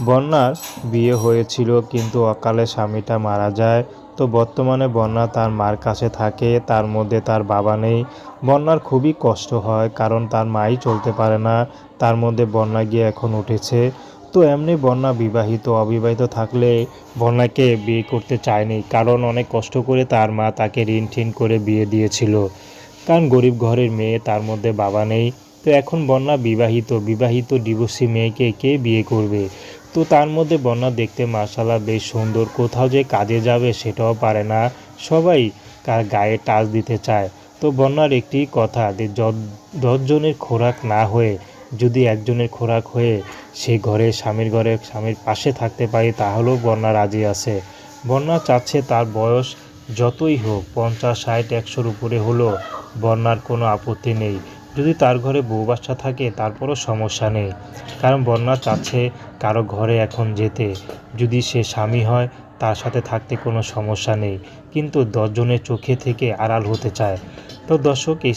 বন্যার বিয়ে হয়েছিল কিন্তু অকালে স্বামীটা মারা যায়। তো বর্তমানে বন্যা তার মার কাছে থাকে, তার মধ্যে তার বাবা নেই। বন্যার খুবই কষ্ট হয় কারণ তার মাই চলতে পারে না, তার মধ্যে বন্যা গিয়ে এখন উঠেছে। তো এমনি বন্যা অবিবাহিত থাকলে বন্যাকে বিয়ে করতে চায়নি, কারণ অনেক কষ্ট করে তার মা তাকে ঋণ ঠিন করে বিয়ে দিয়েছিল, কারণ গরিব ঘরের মেয়ে, তার মধ্যে বাবা নেই। তো এখন বন্যা বিবাহিত ডিভোর্সি মেয়েকে কে বিয়ে করবে? তো তার মধ্যে বন্যা দেখতে মাশাআল্লাহ বেশ সুন্দর, কোথাও যে কাজে যাবে সেটাও পারে না, সবাই কার গায়ে টাচ দিতে চায়। তো বন্যার একটি কথা যে 10 জনের খোরাক না হয়ে যদি একজনের খোরাক হয়ে সে স্বামীর পাশে থাকতে পারে, তাহলেও বন্যা রাজি আছে। বন্যা চাচ্ছে তার বয়স যতই হোক, 50, 60, 100-র উপরে হলেও বন্যার কোনো আপত্তি নেই। যদি তার ঘরে বউ বাচ্চা থাকে তারপরও সমস্যা নেই, কারণ বন্যা চাচ্ছে কারো ঘরে এখন যেতে। যদি সে স্বামী হয় তার সাথে থাকতে কোনো সমস্যা নেই, কিন্তু 10 জনের চোখে থেকে আড়াল হতে চায়। তো দর্শক, এই